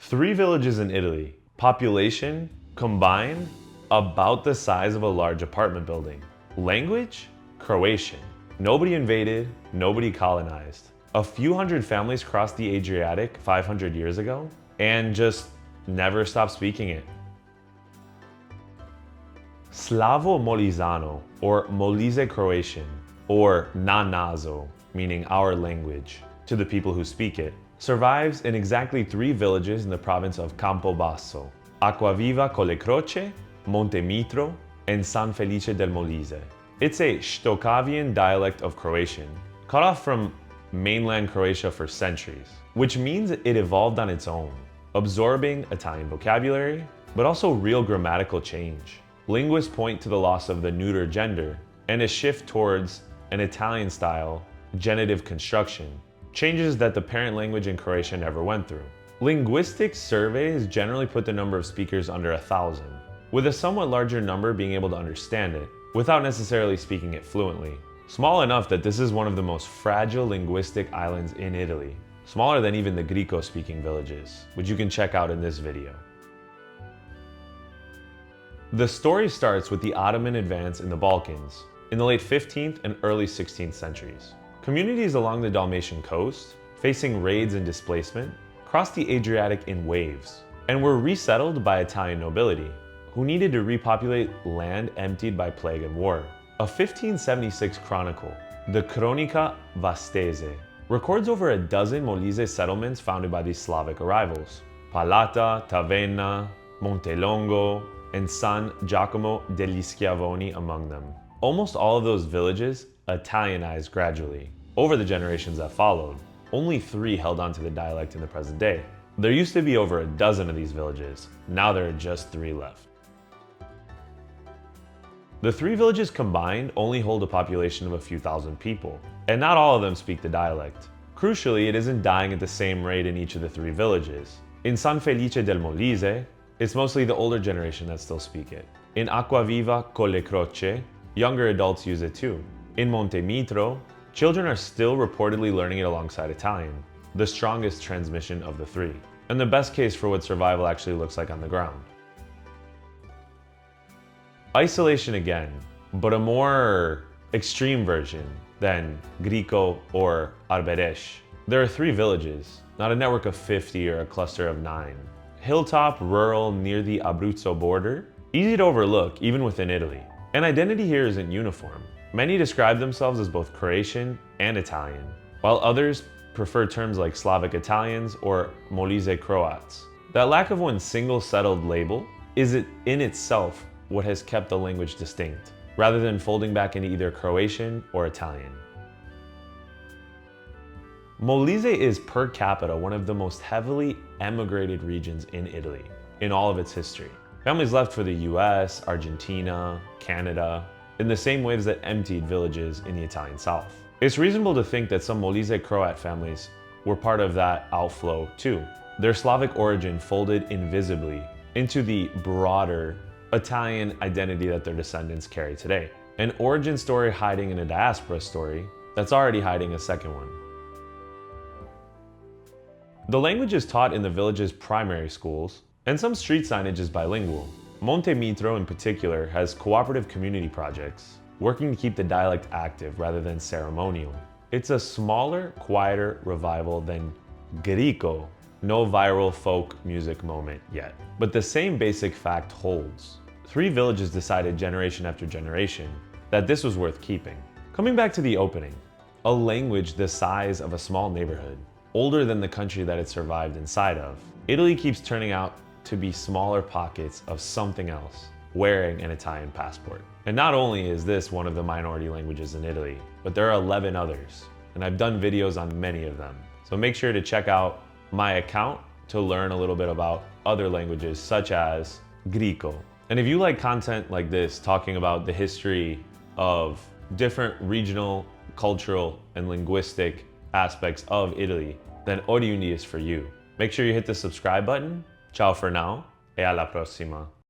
3 villages in Italy, population combined about the size of a large apartment building. Language? Croatian. Nobody invaded, nobody colonized. A few hundred families crossed the Adriatic 500 years ago and just never stopped speaking it. Slavomolisano, or Molise Croatian, or na nazo, meaning our language, to the people who speak it, survives in exactly 3 villages in the province of Campobasso: Acquaviva con le Croce, Montemitro, and San Felice del Molise. It's a Shtokavian dialect of Croatian, cut off from mainland Croatia for centuries, which means it evolved on its own, absorbing Italian vocabulary, but also real grammatical change. Linguists point to the loss of the neuter gender and a shift towards an Italian-style genitive construction, changes that the parent language in Croatia never went through. Linguistic surveys generally put the number of speakers under 1,000, with a somewhat larger number being able to understand it, without necessarily speaking it fluently. Small enough that this is one of the most fragile linguistic islands in Italy, smaller than even the Greco-speaking villages, which you can check out in this video. The story starts with the Ottoman advance in the Balkans in the late 15th and early 16th centuries. Communities along the Dalmatian coast, facing raids and displacement, crossed the Adriatic in waves and were resettled by Italian nobility, who needed to repopulate land emptied by plague and war. A 1576 chronicle, the Cronica Vastese, records over a dozen Molise settlements founded by these Slavic arrivals: Palata, Tavenna, Montelongo, and San Giacomo degli Schiavoni among them. Almost all of those villages Italianized gradually. Over the generations that followed, only 3 held on to the dialect in the present day. There used to be over a dozen of these villages, now there are just 3 left. The 3 villages combined only hold a population of a few thousand people, and not all of them speak the dialect. Crucially, it isn't dying at the same rate in each of the 3 villages. In San Felice del Molise, it's mostly the older generation that still speak it. In Acquaviva con le Croce, younger adults use it too. In Montemitro, children are still reportedly learning it alongside Italian, the strongest transmission of the 3, and the best case for what survival actually looks like on the ground. Isolation again, but a more extreme version than Greco or Arberesh. There are 3 villages, not a network of 50 or a cluster of 9. Hilltop, rural, near the Abruzzo border, easy to overlook even within Italy. And identity here isn't uniform. Many describe themselves as both Croatian and Italian, while others prefer terms like Slavic Italians or Molise Croats. That lack of one single settled label is in itself what has kept the language distinct, rather than folding back into either Croatian or Italian. Molise is per capita one of the most heavily emigrated regions in Italy in all of its history. Families left for the US, Argentina, Canada, in the same waves that emptied villages in the Italian South. It's reasonable to think that some Molise Croat families were part of that outflow too. Their Slavic origin folded invisibly into the broader Italian identity that their descendants carry today. An origin story hiding in a diaspora story that's already hiding a second one. The language is taught in the village's primary schools, and some street signage is bilingual. Montemitro in particular has cooperative community projects, working to keep the dialect active rather than ceremonial. It's a smaller, quieter revival than Greco, no viral folk music moment yet. But the same basic fact holds. 3 villages decided generation after generation that this was worth keeping. Coming back to the opening, a language the size of a small neighborhood, older than the country that it survived inside of. Italy keeps turning out to be smaller pockets of something else, wearing an Italian passport. And not only is this one of the minority languages in Italy, but there are 11 others, and I've done videos on many of them. So make sure to check out my account to learn a little bit about other languages such as Greco. And if you like content like this, talking about the history of different regional, cultural, and linguistic aspects of Italy, then Oriundi is for you. Make sure you hit the subscribe button. Ciao for now, e alla prossima.